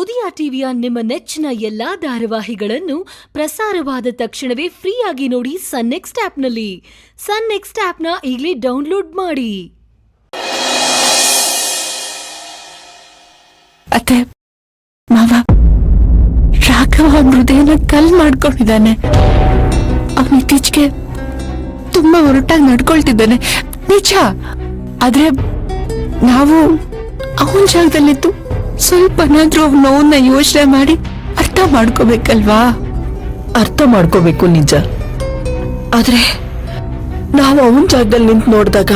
ಉದಯ ಟಿವಿಯ ನಿಮ್ಮ ನೆಚ್ಚಿನ ಎಲ್ಲಾ ಧಾರಾವಾಹಿಗಳನ್ನು ಪ್ರಸಾರವಾದ ತಕ್ಷಣವೇ ಫ್ರೀಯಾಗಿ ನೋಡಿ ಸನ್ ನೆಕ್ಸ್ಟ್ ಆಪ್ನಲ್ಲಿ. ಸನ್ ನೆಕ್ಸ್ಟ್ ಆಪ್ನ ಈಗಲೇ ಡೌನ್ಲೋಡ್ ಮಾಡಿ. ಅತ್ತೆ ಮಾವ, ರಾಘವ ಹೃದಯನ ಕಲ್ ಮಾಡ್ಕೊಂಡಿದ್ದಾನೆ. ಅವನ ಇತ್ತೀಚೆಗೆ ತುಂಬಾ ಹೊರಟಾಗಿ ನಡ್ಕೊಳ್ತಿದ್ದಾನೆ, ನಿಜ. ಆದ್ರೆ ನಾವು ಅವನ ಜಾಗದಲ್ಲಿದ್ದು ಸ್ವಲ್ಪನಾದ್ರೂ ಅವನ ನೋವನ್ನ ಯೋಚನೆ ಮಾಡಿ ಅರ್ಥ ಮಾಡ್ಕೋಬೇಕಲ್ವಾ? ಅರ್ಥ ಮಾಡ್ಕೋಬೇಕು, ನಿಜ. ಆದ್ರೆ ನಾವು ಅವನ ಜಾಗದಲ್ಲಿ ನಿಂತು ನೋಡಿದಾಗ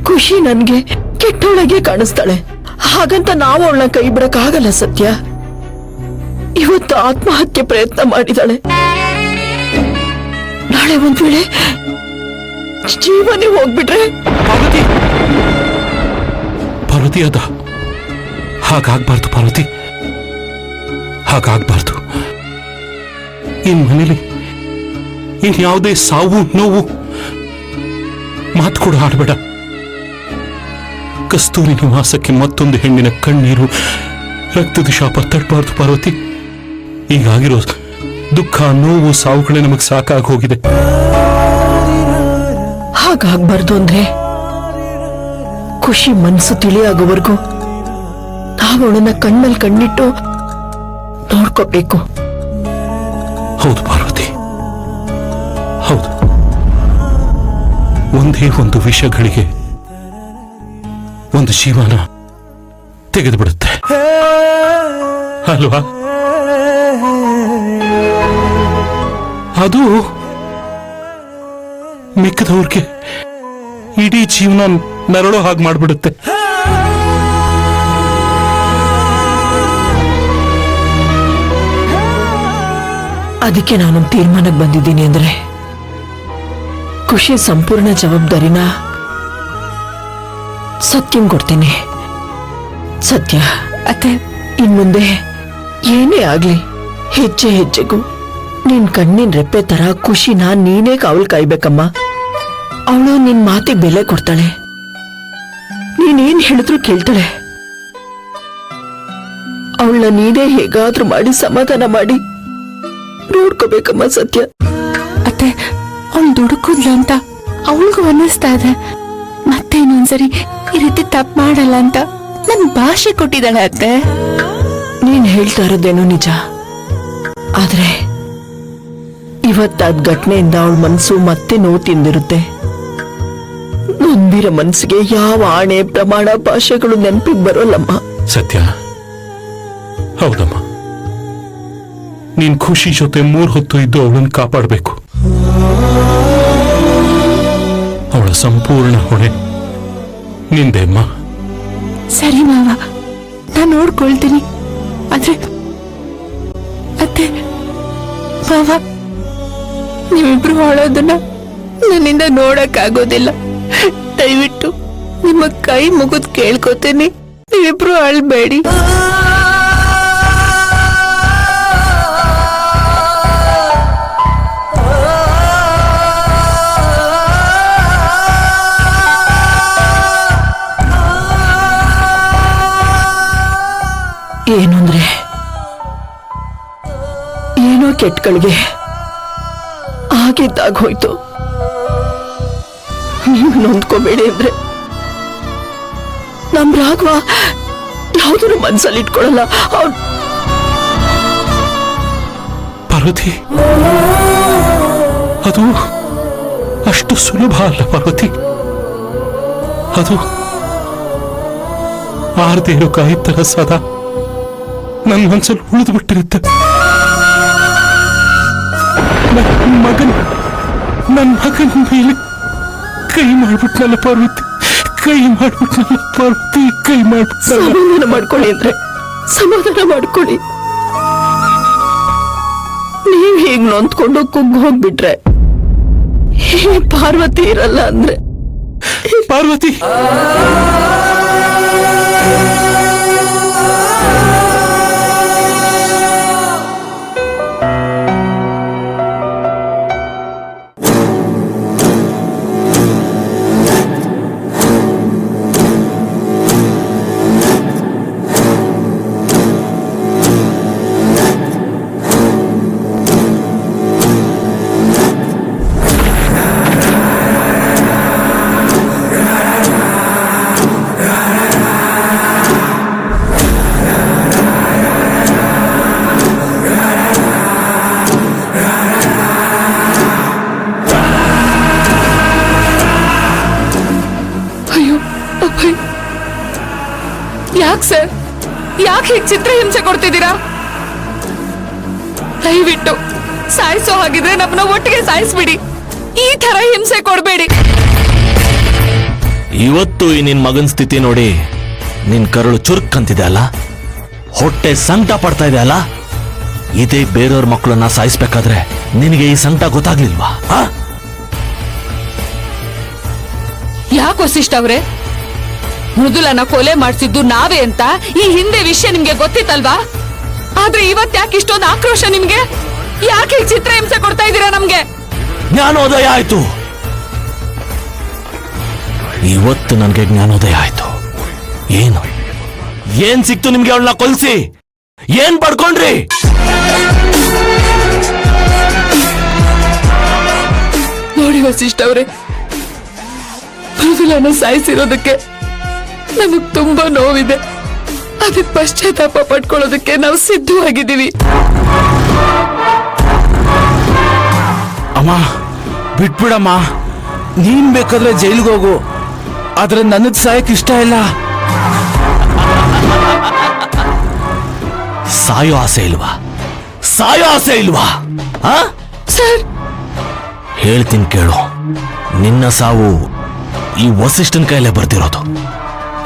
ಖುಷಿ ನನ್ಗೆ ಕೆಟ್ಟವಳಗೆ ಕಾಣಿಸ್ತಾಳೆ. ಹಾಗಂತ ನಾವು ಅವಳನ್ನ ಕೈ ಬಿಡಕ್ ಆಗಲ್ಲ. ಸತ್ಯ ಇವತ್ತು ಆತ್ಮಹತ್ಯೆ ಪ್ರಯತ್ನ ಮಾಡಿದಾಳೆ. ನಾಳೆ ಒಂದ್ ವೇಳೆ ಜೀವನೇ ಹೋಗ್ಬಿಟ್ರೆ ಪಾರ್ವತಿ, ಅದ ಹಾಗಾಗ್ಬಾರ್ದು ಪಾರ್ವತಿ, ಹಾಗಾಗ್ಬಾರ್ದು. ಇನ್ ಮನೇಲಿ ಇನ್ಯಾವುದೇ ಸಾವು ನೋವು ಮಾತು ಕೂಡ ಆಡಬೇಡ. ಕಸ್ತೂರಿ ನಿವಾಸಕ್ಕೆ ಮತ್ತೊಂದು ಹೆಣ್ಣಿನ ಕಣ್ಣೀರು, ರಕ್ತದ ಶಾಪ ತಟ್ಟಬಾರ್ದು ಪಾರ್ವತಿ. ಈಗಾಗಿರೋ ದುಃಖ, ನೋವು, ಸಾವುಗಳೇ ನಮಗೆ ಸಾಕಾಗಿ ಹೋಗಿದೆ. ಹಾಗಾಗ್ಬಾರ್ದು ಅಂದ್ರೆ ಖುಷಿ ಮನಸ್ಸು ತಿಳಿಯಾಗೋವರೆಗೂ ನಾವು ಅವಳನ್ನ ಕಣ್ಣಲ್ಲಿ ಕಣ್ಣಿಟ್ಟು ನೋಡ್ಕೋಬೇಕು. ಹೌದು ಪಾರ್ವತಿ, ಹೌದು. ಒಂದೇ ಒಂದು ವಿಷಗಳಿಗೆ ಒಂದು ಜೀವನ ತೆಗೆದು ಬಿಡುತ್ತೆ ಅಲ್ವಾ? ಅದು ಮಿಕ್ಕದವ್ರಿಗೆ ಇಡೀ ಜೀವನ ನರಳೋ ಹಾಗೆ ಮಾಡ್ಬಿಡುತ್ತೆ. ಅದಕ್ಕೆ ನಾನೊಂದು ತೀರ್ಮಾನಕ್ಕೆ ಬಂದಿದ್ದೀನಿ. ಅಂದ್ರೆ ಖುಷಿ ಸಂಪೂರ್ಣ ಜವಾಬ್ದಾರಿನ ಸತ್ಯಂ ಕೊಡ್ತೀನಿ. ಸತ್ಯ, ಅತ್ತೆ ಇನ್ಮುಂದೆ ಏನೇ ಆಗ್ಲಿ ಹೆಜ್ಜೆ ಹೆಜ್ಜೆಗೂ ನಿನ್ ಕಣ್ಣಿನ ರೆಪ್ಪೆ ತರ ಖುಷಿನ ನೀನೇ ಕಾವಲ್ ಕಾಯ್ಬೇಕಮ್ಮ. ಅವಳು ನಿನ್ ಮಾತಿಗೆ ಬೆಲೆ ಕೊಡ್ತಾಳೆ. ನೀನೇನ್ ಹೇಳಿದ್ರು ಕೇಳ್ತಾಳೆ. ಅವಳನ್ನ ನೀನೇ ಹೇಗಾದ್ರೂ ಮಾಡಿ ಸಮಾಧಾನ ಮಾಡಿ ನೋಡ್ಕೋಬೇಕಮ್ಮ. ಸತ್ಯ, ಅತ್ತೆ ಅವಳು ದುಡುಕುದ್ಲ ಅಂತ ಅವಳಿಗೂ ಅನ್ನಿಸ್ತಾ ಇದೆ. ಮತ್ತೆ ಇನ್ನೊಂದ್ಸರಿ ಈ ರೀತಿ ತಪ್ಪು ಮಾಡಲ್ಲ ಅಂತ ನನ್ ಭಾಷೆ ಕೊಟ್ಟಿದ್ದಾಳೆ. ಅತ್ತೆ, ನೀನ್ ಹೇಳ್ತಾ ಇರೋದೇನೋ ನಿಜ. ಆದ್ರೆ ಇವತ್ತಾದ ಘಟನೆಯಿಂದ ಅವಳ ಮನ್ಸು ಮತ್ತೆ ನೋವು ತಿಂದಿರುತ್ತೆ. ನೊಂದಿರ ಮನ್ಸಿಗೆ ಯಾವ ಆಣೆ, ಪ್ರಮಾಣ, ಭಾಷೆಗಳು ನೆನಪಿಗೆ ಬರೋಲ್ಲಮ್ಮ. ಸತ್ಯ, ಹೌದಮ್ಮ. ನೀನ್ ಖುಷಿ ಜೊತೆ 3 ಹೊತ್ತು ಇದ್ದು ಅವಳನ್ನು ಕಾಪಾಡಬೇಕು. ಅವಳ ಸಂಪೂರ್ಣ ಹೊಣೆ ನಿಂದೆ ಅಮ್ಮ. ಸರಿ ಮಾವ, ನಾನು ನೋಡ್ಕೊಳ್ತೀನಿ. ಆದ್ರೆ ಅತ್ತೆ ಮಾವ, ನೀವಿಬ್ರು ಅಳೋದನ್ನ ನನ್ನಿಂದ ನೋಡಕ್ಕಾಗೋದಿಲ್ಲ. ದಯವಿಟ್ಟು ನಿಮ್ಮ ಕೈ ಮುಗಿದ್ ಕೇಳ್ಕೊತೀನಿ, ನೀವಿಬ್ರು ಅಳ್ಬೇಡಿ. ಏನು ಅಂದ್ರೆ ಏನೋ ಕೆಟ್ಟಗಳಿಗೆ ಆಗಿದ್ದಾಗ ಹೋಯ್ತು. ನೀವು ನೊಂದ್ಕೋಬೇಡಿ ಅಂದ್ರೆ ನಮ್ ರಾಘವ ಯಾವುದನ್ನು ಮನ್ಸಲ್ಲಿ ಇಟ್ಕೊಳ್ಳಲ್ಲ. ಪಾರ್ವತಿ, ಅದು ಅಷ್ಟು ಸುಲಭ ಅಲ್ಲ ಪಾರ್ವತಿ. ಅದು ಆರದೇ ಇರೋ ಕಾಯಿ ತರ ಸದಾ ನನ್ನ ಮನಸ್ಸಲ್ಲಿ ಉಳಿದು ಬಿಟ್ಟಿರುತ್ತೆ. ನನ್ನ ಮಗನ ಮೇಲೆ ಕೈ ಮಾಡ್ಬಿಟ್ನಲ್ಲ ಪಾರ್ವತಿ, ಕೈ ಮಾಡ್ಬಿಟ್ನಲ್ಲ ಪಾರ್ವತಿ, ಕೈ ಮಾಡ್ಬಿಟ್ನಲ್ಲ. ಸಮಾಧಾನ ಮಾಡ್ಕೊಳ್ಳಿ ಅಂದ್ರೆ ಸಮಾಧಾನ ಮಾಡ್ಕೊಳ್ಳಿ. ನೀವ್ ಹೀಗ್ ನೊಂದ್ಕೊಂಡು ಕುಗ್ಗ್ ಹೋಗ್ಬಿಟ್ರೆ ಪಾರ್ವತಿ ಇರಲ್ಲ ಅಂದ್ರೆ ಪಾರ್ವತಿ ಯಾಕೆ ಸರ್, ಯಾಕೆ ಹೀಗೆ ಚಿತ್ರಹಿಂಸೆ ಕೊಡ್ತಿದ್ದೀರಾ? ದಯವಿಟ್ಟು ಸಾಯಿಸೋ ಹಾಗಿದ್ರೆ ನಮ್ಮನ್ನ ಒಟ್ಟಿಗೆ ಸಾಯಿಸ್ಬಿಡಿ. ಈ ತರ ಹಿಂಸೆ ಕೊಡ್ಬೇಡಿ. ಇವತ್ತು ಈ ನಿನ್ ಮಗನ್ ಸ್ಥಿತಿ ನೋಡಿ ನಿನ್ ಕರುಳು ಚುರುಕ್ ಅಂತಿದೆ ಅಲ್ಲ, ಹೊಟ್ಟೆ ಸಂಕಟ ಪಡ್ತಾ ಇದೆ ಅಲ್ಲ. ಇದೇ ಬೇರೆಯವ್ರ ಮಕ್ಕಳನ್ನ ಸಾಯಿಸ್ಬೇಕಾದ್ರೆ ನಿನಗೆ ಈ ಸಂಕಟ ಗೊತ್ತಾಗ್ಲಿಲ್ವಾ? ಯಾಕೆ ವಸಿಷ್ಠ ಅವ್ರೆ, ಮೃದುಲನ ಕೊಲೆ ಮಾಡಿಸಿದ್ದು ನಾವೇ ಅಂತ ಈ ಹಿಂದೆ ವಿಷಯ ನಿಮ್ಗೆ ಗೊತ್ತಿತ್ತಲ್ವಾ? ಆದ್ರೆ ಇವತ್ ಯಾಕೆ ಇಷ್ಟೊಂದು ಆಕ್ರೋಶ ನಿಮ್ಗೆ? ಯಾಕೆ ಚಿತ್ರಹಿಂಸೆ ಕೊಡ್ತಾ ಇದ್ದೀರಾ ನಮ್ಗೆ? ಜ್ಞಾನೋದಯ ಆಯ್ತು. ಇವತ್ತು ನನಗೆ ಜ್ಞಾನೋದಯ ಆಯ್ತು. ಏನು ಏನ್ ಸಿಕ್ತು ನಿಮ್ಗೆ? ಅವಳನ್ನ ಕೊಲ್ಸಿ ಏನ್ ಪಡ್ಕೊಂಡ್ರಿ? ನೋಡಿ ವಸಿಷ್ಠ ಅವ್ರೆ, ಮೃದುಲನ ಸಾಯಿಸಿರೋದಕ್ಕೆ ನಮಗ್ ತುಂಬಾ ನೋವಿದೆ. ಅದಕ್ಕೆ ಪಶ್ಚಾತ್ತಾಪ ಪಡ್ಕೊಳ್ಳೋದಕ್ಕೆ ನಾವು ಸಿದ್ಧವಾಗಿದ್ದೀವಿ. ಅಮ್ಮ ಬಿಟ್ಬಿಡಮ್ಮ, ನೀನ್ ಬೇಕಾದ್ರೆ ಜೈಲಿಗೆ ಹೋಗು, ಆದ್ರೆ ನನಗ್ ಸಾಯಕ್ ಇಷ್ಟ ಇಲ್ಲ. ಸಾಯೋ ಆಸೆ ಇಲ್ವಾ? ಸಾಯೋ ಆಸೆ ಇಲ್ವಾ? ಸರ್, ಹೇಳ್ತೀನಿ ಕೇಳು, ನಿನ್ನ ಸಾವು ಈ ವಸಿಷ್ಠನ್ ಕೈಲೇ ಬರ್ತಿರೋದು.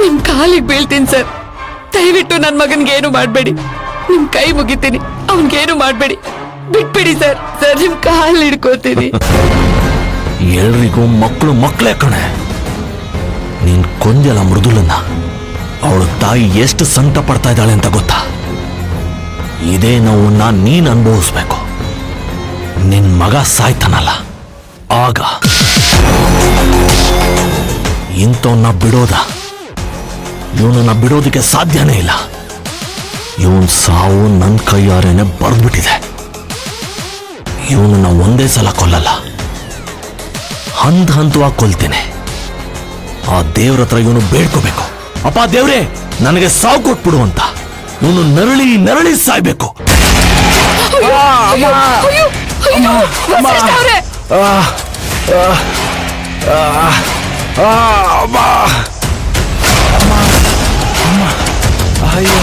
ನಿಮ್ ಕಾಲಿಗೆ ಬೀಳ್ತೀನಿ ಸರ್, ದಯವಿಟ್ಟು ನನ್ ಮಗನ್ಗೆ ಏನು ಮಾಡ್ಬೇಡಿ. ನಿಮ್ ಕೈ ಮುಗಿತೀನಿ, ಅವನ್ಗೇನು ಮಾಡ್ಬೇಡಿ, ಬಿಟ್ಬಿಡಿ ಸರ್. ಸರ್ ನಿಮ್ ಕಾಲ್ ಹಿಡ್ಕೋತೀನಿ. ಎಲ್ರಿಗೂ ಮಕ್ಕಳು ಮಕ್ಕಳೇ ಕಣೆ. ನೀನ್ ಕೊಂದೆಲ್ಲ ಮೃದುಲನ್ನ, ಅವಳ ತಾಯಿ ಎಷ್ಟು ಸಂಕಟ ಪಡ್ತಾ ಇದ್ದಾಳೆ ಅಂತ ಗೊತ್ತಾ? ಇದೇ ನೋವನ್ನ ನೀನ್ ಅನುಭವಿಸ್ಬೇಕು. ನಿನ್ ಮಗ ಸಾಯ್ತಾನಲ್ಲ, ಆಗ ಇಂಥವನ್ನ ಬಿಡೋದ? ಇವನನ್ನ ಬಿಡೋದಕ್ಕೆ ಸಾಧ್ಯನೇ ಇಲ್ಲ. ಇವನ್ ಸಾವು ನನ್ನ ಕೈಯಾರೇನೆ ಬರ್ದ್ಬಿಟ್ಟಿದೆ. ಇವನನ್ನ ಒಂದೇ ಸಲ ಕೊಲ್ಲಲ್ಲ, ಹಂತವಾಗಿ ಕೊಲ್ತೇನೆ. ಆ ದೇವ್ರ ಹತ್ರ ಇವನು ಬೇಡ್ಕೋಬೇಕು, ಅಪ್ಪ ದೇವ್ರೇ ನನಗೆ ಸಾವು ಕೊಟ್ಬಿಡು ಅಂತ. ಇವನು ನರಳಿ ನರಳಿ ಸಾಯ್ಬೇಕು. ಅಯ್ಯೋ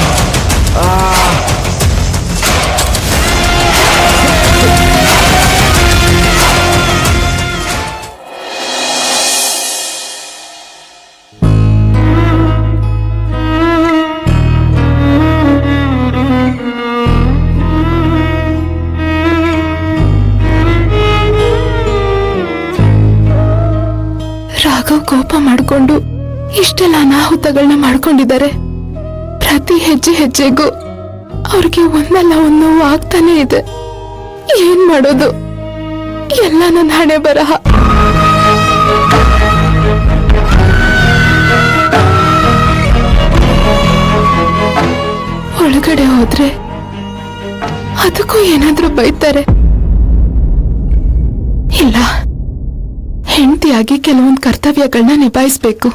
ರಾಘವ್ ಕೋಪ ಮಾಡ್ಕೊಂಡು ಇಷ್ಟೆಲ್ಲ ಅನಾಹುತಗಳನ್ನ ಮಾಡ್ಕೊಂಡಿದ್ದಾರೆ. ಪ್ರತಿ ಹೆಜ್ಜೆ ಹೆಜ್ಜೆಗೂ ಅವ್ರಿಗೆ ಒಂದಲ್ಲ ಒಂದು ನೋವು ಆಗ್ತಾನೆ ಇದೆ. ಏನ್ ಮಾಡೋದು? ಎಲ್ಲ ನನ್ನ ಹಣೆ ಬರಹ. ಒಳಗಡೆ ಹೋದ್ರೆ ಅದಕ್ಕೂ ಏನಾದ್ರೂ ಬೈತಾರೆ. ಇಲ್ಲ, ಹೆಂಡತಿಯಾಗಿ ಕೆಲವೊಂದು ಕರ್ತವ್ಯಗಳನ್ನ ನಿಭಾಯಿಸ್ಬೇಕು.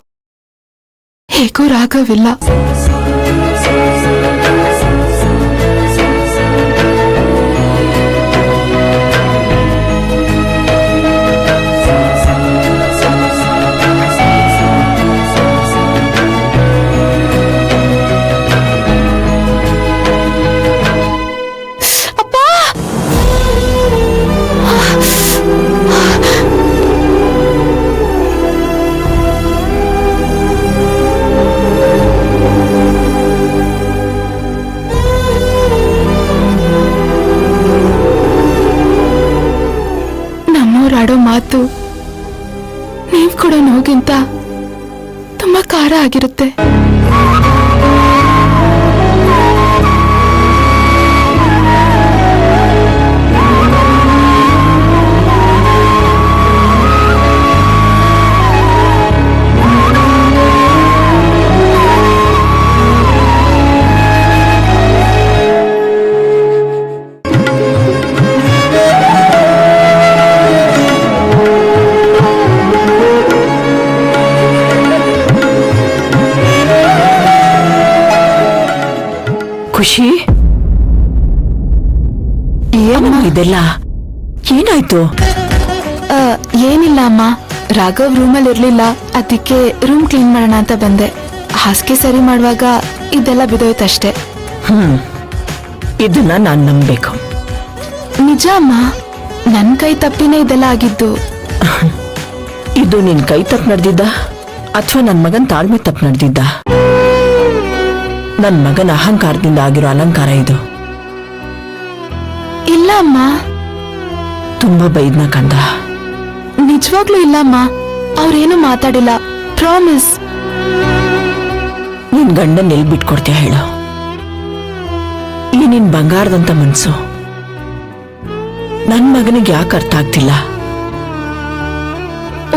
ಹೇಗೂ ರಾಘವಿಲ್ಲ. ಆಡೋ ಮಾತು ನೀವ್ ಕೊಡೋ ನೋಗಿಂತ ತುಂಬಾ ಖಾರ ಆಗಿರುತ್ತೆ. ಖುಷಿ, ಏನು ಇದೆಲ್ಲ? ಏನಾಯ್ತು? ಏನಿಲ್ಲ ಅಮ್ಮ, ರಾಘವ್ ರೂಮಲ್ಲಿ ಇರ್ಲಿಲ್ಲ, ಅದಕ್ಕೆ ರೂಮ್ ಕ್ಲೀನ್ ಮಾಡೋಣ ಅಂತ ಬಂದೆ. ಹಾಸಿಗೆ ಸರಿ ಮಾಡುವಾಗ ಇದೆಲ್ಲ ಬಿದೋಯ್ತಷ್ಟೇ. ಇದನ್ನ ನಾನ್ ನಂಬೇಕು. ನಿಜ ಅಮ್ಮ, ನನ್ ಕೈ ತಪ್ಪಿನೇ ಇದೆಲ್ಲ ಆಗಿದ್ದು. ಇದು ನಿನ್ ಕೈ ತಪ್ಪು ನಡೆದಿದ್ದ ಅಥವಾ ನನ್ ಮಗನ್ ತಾಳ್ಮೆ ತಪ್ಪು ನಡೆದಿದ್ದ? ನನ್ ಮಗನ ಅಹಂಕಾರದಿಂದ ಆಗಿರೋ ಅಲಂಕಾರ ಇದು. ಇಲ್ಲ ಅಮ್ಮ, ತುಂಬಾ ಬೈದ್ನ ಕಂದ. ನಿಜವಾಗ್ಲೂ ಇಲ್ಲ ಅಮ್ಮ, ಅವ್ರೇನು ಮಾತಾಡಿಲ್ಲ, ಪ್ರಾಮಿಸ್. ನಿನ್ ಗಂಡನ್ ಎಲ್ಲಿ ಬಿಟ್ಕೊಡ್ತೀಯ ಹೇಳು? ಈ ನಿನ್ ಬಂಗಾರದಂತ ಮನ್ಸು ನನ್ ಮಗನಿಗೆ ಯಾಕೆ ಅರ್ಥ ಆಗ್ತಿಲ್ಲ?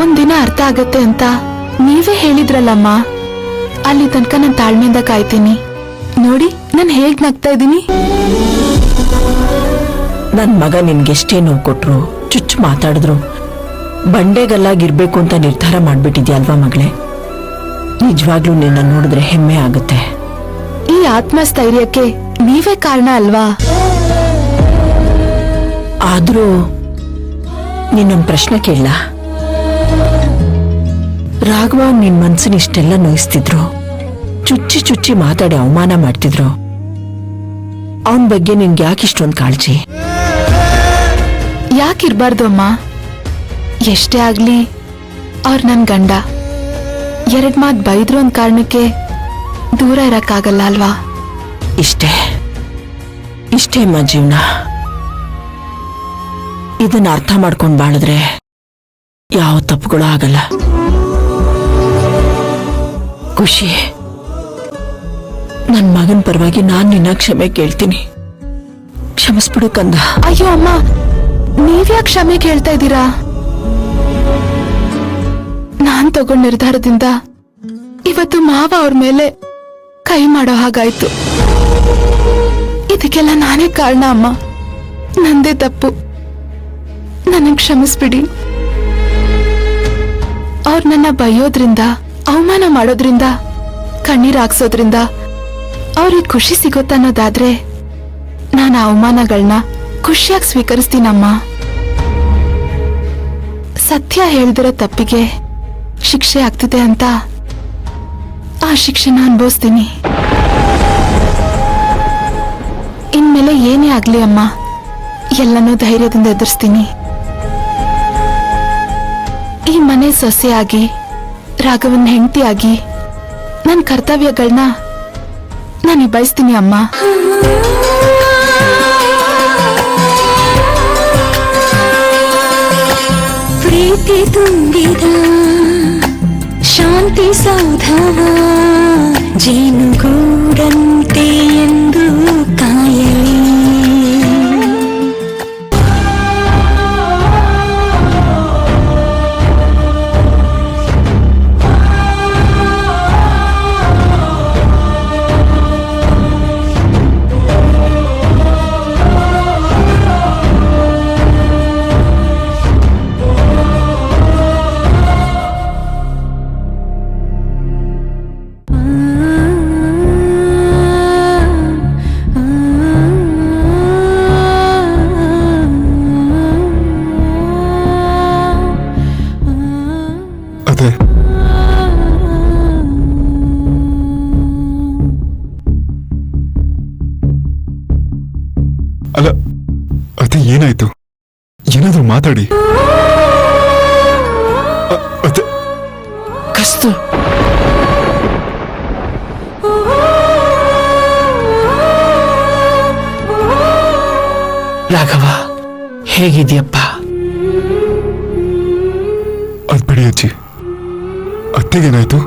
ಒಂದಿನ ಅರ್ಥ ಆಗತ್ತೆ ಅಂತ ನೀವೇ ಹೇಳಿದ್ರಲ್ಲಮ್ಮ. ಅಲ್ಲಿ ತನಕ ನಾನು ತಾಳ್ಮೆಯಿಂದ ಕಾಯ್ತೀನಿ. ನೋಡಿ ನಾನು ಹೇಗ್ ನಗ್ತಾ ಇದ್ದೀನಿ. ನನ್ ಮಗ ನಿನ್ಗೆಷ್ಟೇ ನೋವು ಕೊಟ್ರು, ಚುಚ್ಚು ಮಾತಾಡಿದ್ರು, ಬಂಡೆಗಲ್ಲಾಗಿರ್ಬೇಕು ಅಂತ ನಿರ್ಧಾರ ಮಾಡ್ಬಿಟ್ಟಿದ್ಯಲ್ವಾ ಮಗಳೇ? ನಿಜವಾಗ್ಲೂ ನಿನ್ನ ನೋಡಿದ್ರೆ ಹೆಮ್ಮೆ ಆಗುತ್ತೆ. ಈ ಆತ್ಮಸ್ಥೈರ್ಯಕ್ಕೆ ನೀವೇ ಕಾರಣ ಅಲ್ವಾ? ಆದ್ರೂ ನಿನ್ನೊಂದ್ ಪ್ರಶ್ನೆ ಕೇಳಲ್ಲ? ರಾಘವ ನಿನ್ ಮನ್ಸನ್ನ ಇಷ್ಟೆಲ್ಲ ನೋಯಿಸ್ತಿದ್ರು, ಚುಚ್ಚಿ ಚುಚ್ಚಿ ಮಾತಾಡಿ ಅವಮಾನ ಮಾಡ್ತಿದ್ರು, ಅವನ್ ಬಗ್ಗೆ ನಿನ್ಗೆ ಯಾಕೆ ಇಷ್ಟೊಂದು ಕಾಳಜಿ? ಯಾಕಿರ್ಬಾರ್ದು ಅಮ್ಮ? ಎಷ್ಟೇ ಆಗ್ಲಿ ಅವ್ರ ನನ್ ಗಂಡ. 2 ಮಾತ್ ಬೈದ್ರು ಒಂದ್ ಕಾರಣಕ್ಕೆ ದೂರ ಇರಕ್ಕಾಗಲ್ಲ ಅಲ್ವಾ? ಇಷ್ಟೇ ಅಮ್ಮ ಜೀವನ. ಇದನ್ನ ಅರ್ಥ ಮಾಡ್ಕೊಂಡ್ ಬಾಳಿದ್ರೆ ಯಾವ ತಪ್ಪುಗಳು ಆಗಲ್ಲ. ಖುಷಿ, ನನ್ ಮಗನ್ ಪರವಾಗಿ ನಾನ್ ನಿನ್ನ ಕ್ಷಮೆ ಕೇಳ್ತೀನಿ. ಕ್ಷಮಿಸ್ಬಿಡು ಕಂದ. ಅಯ್ಯೋ ಅಮ್ಮ, ನೀವ್ಯಾಕೆ ಕ್ಷಮೆ ಕೇಳ್ತಾ ಇದ್ದೀರಾ? ನಾನ್ ತಗೊಂಡ ನಿರ್ಧಾರದಿಂದ ಇವತ್ತು ಮಾವ ಅವ್ರ ಮೇಲೆ ಕೈ ಮಾಡೋ ಹಾಗಾಯ್ತು. ಇದಕ್ಕೆಲ್ಲ ನಾನೇ ಕಾರಣ ಅಮ್ಮ, ನಂದೇ ತಪ್ಪು. ನನಗ್ ಕ್ಷಮಿಸ್ಬಿಡಿ. ಅವ್ರು ನನ್ನ ಬೈಯೋದ್ರಿಂದ, ಅವಮಾನ ಮಾಡೋದ್ರಿಂದ, ಕಣ್ಣೀರ್ ಹಾಕ್ಸೋದ್ರಿಂದ ಅವ್ರಿಗೆ ಖುಷಿ ಸಿಗುತ್ತನ್ನೋದಾದ್ರೆ ನಾನು ಅವಮಾನಗಳನ್ನ ಖುಷಿಯಾಗಿ ಸ್ವೀಕರಿಸ್ತೀನಮ್ಮ. ಸತ್ಯ ಹೇಳ್ದಿರೋ ತಪ್ಪಿಗೆ ಶಿಕ್ಷೆ ಆಗ್ತಿದೆ ಅಂತ ಆ ಶಿಕ್ಷೆನ ಅನುಭವಿಸ್ತೀನಿ. ಇನ್ಮೇಲೆ ಏನೇ ಆಗ್ಲಿ ಅಮ್ಮ, ಎಲ್ಲನೂ ಧೈರ್ಯದಿಂದ ಎದುರಿಸ್ತೀನಿ. ಈ ಮನೆ ಸೊಸೆಯಾಗಿ, ರಾಘವನ್ ಹೆಂಡತಿಯಾಗಿ ನನ್ನ ಕರ್ತವ್ಯಗಳನ್ನ ನಾನು ನಿಭಾಯಿಸ್ತೀನಿ ಅಮ್ಮ. ಪ್ರೀತಿ ತುಂಬಿದ ಶಾಂತಿ ಸೌಧವ ಜೇನುಗೂಡಂತೆ ಎಂದು ಕಾಯಲಿ. ಅಲ್ಲ, ಅದೇ ಏನಾಯ್ತು? ಏನಾದ್ರೂ ಮಾತಾಡಿ. ಅದೇ ಕಸ್ತು, ರಾಘವ ಹೇಗಿದ್ಯಪ್ಪ? ಅದ್ ಬಿಡಿ ಅಜ್ಜಿ, ಅತ್ತೆಗೇನಾಯ್ತು?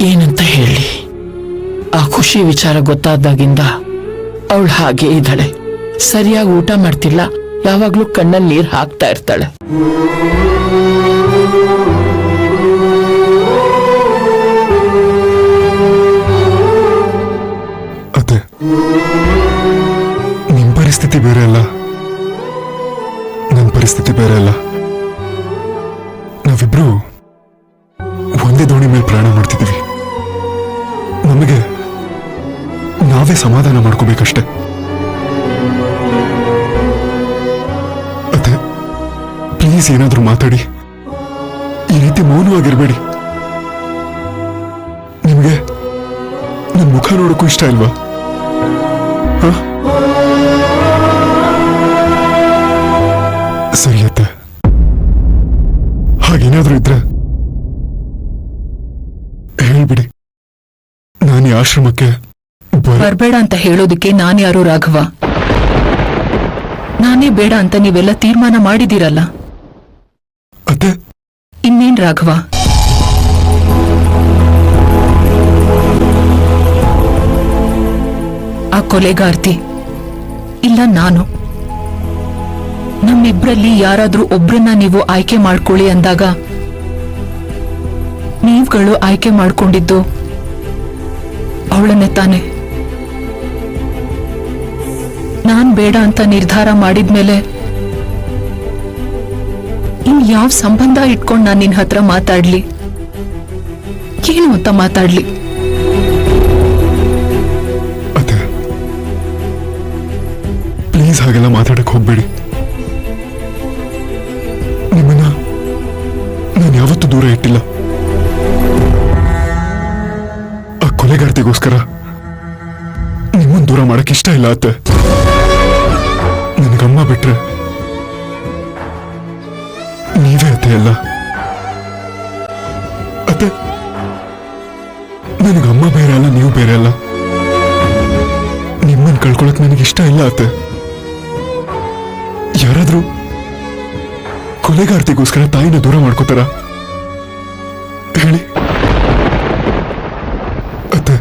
ಏನಂತ ಹೇಳಿ, ಆ ಖುಷಿ ವಿಚಾರ ಗೊತ್ತಾದಾಗಿಂದ ಅವಳು ಹಾಗೆ ಇದ್ದಾಳೆ. ಸರಿಯಾಗಿ ಊಟ ಮಾಡ್ತಿಲ್ಲ, ಯಾವಾಗ್ಲೂ ಕಣ್ಣಲ್ಲಿ ನೀರ್ ಹಾಕ್ತಾ ಇರ್ತಾಳೆ. ಅತ್ತೆ, ನಿಮ್ ಪರಿಸ್ಥಿತಿ ಬೇರೆ ಅಲ್ಲ, ನನ್ನ ಪರಿಸ್ಥಿತಿ ಬೇರೆ ಅಲ್ಲ. ನಾವಿಬ್ರು ಒಂದೇ ದೋಣಿ ಮೇಲೆ ಪ್ರಯಾಣ ಮಾಡ್ತಿದ್ದೀವಿ. ನಮಗೆ ನಾವೇ ಸಮಾಧಾನ ಮಾಡ್ಕೋಬೇಕಷ್ಟೆ. ಅತ್ತೆ, ಪ್ಲೀಸ್ ಏನಾದ್ರೂ ಮಾತಾಡಿ. ಈ ರೀತಿ ಮೌನವಾಗಿರ್ಬೇಡಿ. ನೋಡೋಕ್ಕೂ ಇಷ್ಟ ಇಲ್ವಾ? ಹ? ಸರಿ ಅತ್ತೆ, ಹಾಗೇನಾದ್ರೂ ಇದ್ರೆ ಹೇಳ್ಬಿಡಿ. ನಾನು ಈ ಆಶ್ರಮಕ್ಕೆ ಬರ್ಬೇಡ ಅಂತ ಹೇಳೋದಕ್ಕೆ ನಾನ್ಯಾರು ರಾಘವ? ನಾನೇ ಬೇಡ ಅಂತ ನೀವೆಲ್ಲ ತೀರ್ಮಾನ ಮಾಡಿದಿರಲ್ಲ. ಅತ್ತೆ, ಇನ್ನೇನ್ ರಾಘವ? ಆ ಕೊಲೆಗಾರ್ತಿ ಇಲ್ಲ ನಾನು, ನಮ್ಮಿಬ್ರಲ್ಲಿ ಯಾರಾದ್ರೂ ಒಬ್ರನ್ನ ನೀವು ಆಯ್ಕೆ ಮಾಡ್ಕೊಳ್ಳಿ ಅಂದಾಗ ನೀವುಗಳು ಆಯ್ಕೆ ಮಾಡ್ಕೊಂಡಿದ್ದು ಅವಳನ್ನೇ ತಾನೆ. ನಾನ್ ಬೇಡ ಅಂತ ನಿರ್ಧಾರ ಮಾಡಿದ್ಮೇಲೆ ಇನ್ ಯಾವ ಸಂಬಂಧ ಇಟ್ಕೊಂಡು ನಾನು ನಿನ್ ಹತ್ರ ಮಾತಾಡ್ಲಿ? ಏನು ಅಂತ ಮಾತಾಡ್ಲಿ? ಅತ್ತೆ, ಪ್ಲೀಸ್ ಹಾಗೆಲ್ಲ ಮಾತಾಡಕ್ ಹೋಗ್ಬೇಡಿ. ನಿಮ್ಮನ್ನ ನಾನು ಯಾವತ್ತೂ ದೂರ ಇಟ್ಟಿಲ್ಲ. ಆ ಕೊಲೆಗಾರ್ತಿಗೋಸ್ಕರ ನಿಮ್ಮನ್ನ ದೂರ ಮಾಡಕ್ ಇಷ್ಟ ಇಲ್ಲ ಅತ್ತೆ. ನನಗಮ್ಮ ಬಿಟ್ರೆ ನೀವೇ ಅತ್ತೆ ಅಲ್ಲ. ಅತ್ತೆ, ನನಗಮ್ಮ ಬೇರೆ ಅಲ್ಲ, ನೀವು ಬೇರೆ ಅಲ್ಲ. ನಿಮ್ಮನ್ನ ಕಳ್ಕೊಳಕ್ ನನಗಿಷ್ಟ ಇಲ್ಲ ಅತ್ತೆ. ಯಾರಾದ್ರೂ ಕೊಲೆಗಾರ್ತಿಗೋಸ್ಕರ ತಾಯಿನ ದೂರ ಮಾಡ್ಕೋತಾರ ಹೇಳಿ? ಅತ್ತೆ,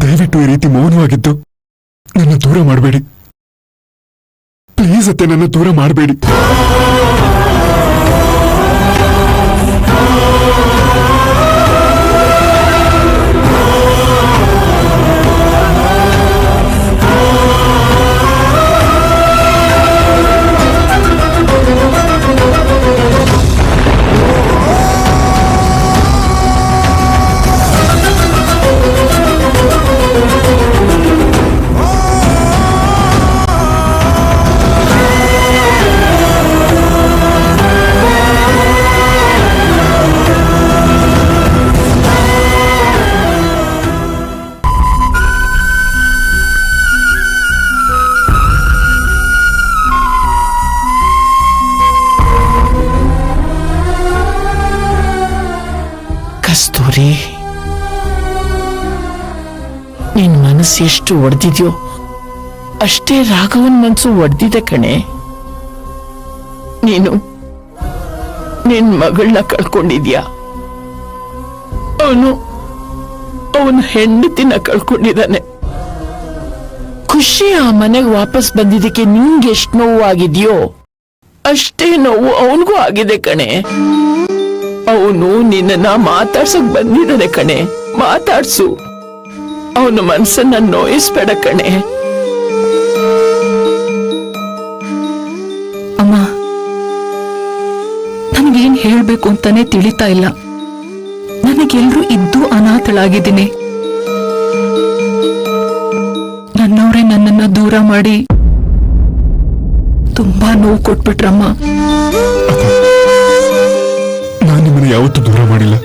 ದಯವಿಟ್ಟು ಈ ರೀತಿ ಮೌನವಾಗಿದ್ದು ನನ್ನ ದೂರ ಮಾಡಬೇಡಿ. ಪ್ಲೀಸ್ ಅತ್ತೆ, ನನ್ನ ದೂರ ಮಾಡಬೇಡಿ. ಕಸ್ತೂರಿ, ನಿನ್ ಮನಸ್ಸು ಎಷ್ಟು ಒಡೆದಿದ್ಯೋ ಅಷ್ಟೇ ರಾಘವನ್ ಮನಸ್ಸು ಒಡೆದಿದೆ ಕಣೆ. ನೀನು ನಿನ್ ಮಗಳನ್ನ ಕಳ್ಕೊಂಡಿದ್ಯಾ, ಅವನು ಹೆಂಡತಿನ ಕಳ್ಕೊಂಡಿದ್ದಾನೆ. ಖುಷಿ ಆ ಮನೆಗೆ ವಾಪಸ್ ಬಂದಿದ್ದಕ್ಕೆ ನಿಂಗೆ ಎಷ್ಟು ನೋವು ಆಗಿದ್ಯೋ ಅಷ್ಟೇ ನೋವು ಅವನಿಗೂ ಆಗಿದೆ ಕಣೆ. ಅವನು ನಿನ್ನ ಮಾತಾಡ್ಸಕ್ ಬಂದಿದ್ದಾನೆ ಕಣೆ, ಮಾತಾಡ್ಸು. ಅವನ ಮನ್ಸನ್ನ ನೋಯಿಸ್ಬೇಡ ಕಣೆ. ಅಮ್ಮ, ನನಗೇನ್ ಹೇಳ್ಬೇಕು ಅಂತಾನೆ ತಿಳಿತಾ ಇಲ್ಲ. ನನಗೆಲ್ರೂ ಇದ್ದು ಅನಾಥಳಾಗಿದ್ದೀನಿ. ನನ್ನವರೇ ನನ್ನನ್ನ ದೂರ ಮಾಡಿ ತುಂಬಾ ನೋವು ಕೊಟ್ಬಿಟ್ರಮ್ಮ. ನಾನು ನಿಮ್ಮನ್ನ ಯಾವತ್ತೂ ದೂರ ಮಾಡಿಲ್ಲ.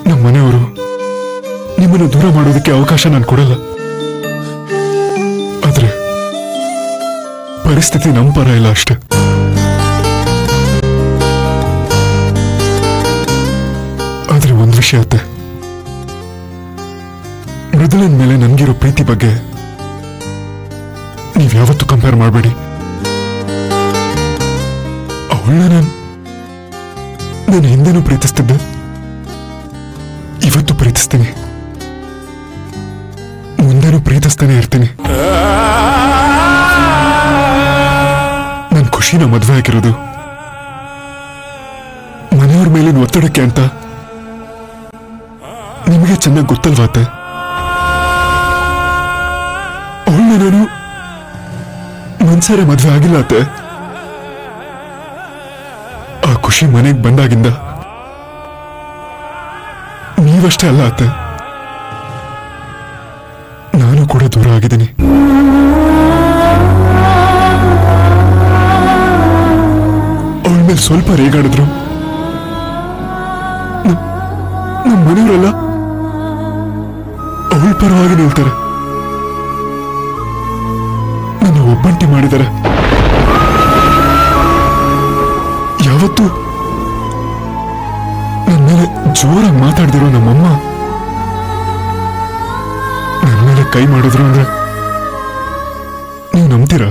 ನಮ್ಮ ಮನೆಯವರು ನಿಮ್ಮನ್ನು ದೂರ ಮಾಡೋದಕ್ಕೆ ಅವಕಾಶ ನಾನು ಕೊಡಲ್ಲ. ಆದ್ರೆ ಪರಿಸ್ಥಿತಿ ನಮ್ಮ ಪರ ಇಲ್ಲ ಅಷ್ಟೆ. ಆದ್ರೆ ಒಂದು ವಿಷಯ ಅತ್ತೆ, ಮೃದುಲನ್ ಮೇಲೆ ನನ್ಗಿರೋ ಪ್ರೀತಿ ಬಗ್ಗೆ ನೀವ್ ಯಾವತ್ತೂ ಕಂಪೇರ್ ಮಾಡಬೇಡಿ. ಅವಳನ್ನ ನಾನು ಹಿಂದೆನೂ ಪ್ರೀತಿಸ್ತಿದ್ದೆ, ಇವತ್ತು ಪ್ರೀತಿಸ್ತೀನಿ, ಮುಂದೆನೂ ಪ್ರೀತಿಸ್ತಾನೆ ಇರ್ತೀನಿ. ನನ್ ಖುಷಿನ ಮದ್ವೆ ಆಗಿರೋದು ಮನೆಯವ್ರ ಮೇಲಿನ ಒತ್ತಡಕ್ಕೆ ಅಂತ ನಿಮಗೆ ಚೆನ್ನಾಗಿ ಗೊತ್ತಲ್ವಾ ಅತ್ತೆ? ಅವಳನ್ನ ನಾನು ಮನ್ಸಾರೆ ಮದ್ವೆ ಆಗಿಲ್ಲ ಅತ್ತೆ. ಆ ಖುಷಿ ಮನೆಗೆ ಬಂದಾಗಿಂದ ನೀವಷ್ಟೇ ಅಲ್ಲ ಅತ್ತೆ, ನಾನು ಕೂಡ ದೂರ ಆಗಿದ್ದೀನಿ. ಅವಳ ಮೇಲೆ ಸ್ವಲ್ಪ ರೇಗಾಡಿದ್ರು ನಮ್ಮ ಮನೆಯವರೆಲ್ಲ ಅವಳ ಪರವಾಗಿ ನಿಲ್ತಾರೆ. ನನ್ನ ಒಬ್ಬಂಟಿ ಮಾಡಿದ್ದಾರೆ. ಯಾವತ್ತು ನನ್ನ ಮೇಲೆ ಜೋರಾಗಿ ಮಾತಾಡ್ದಿರೋ ನಮ್ಮಮ್ಮ ನನ್ನ ಮೇಲೆ ಕೈ ಮಾಡಿದ್ರು ಅಂದ್ರೆ ನೀವು ನಂಬ್ತೀರಾ?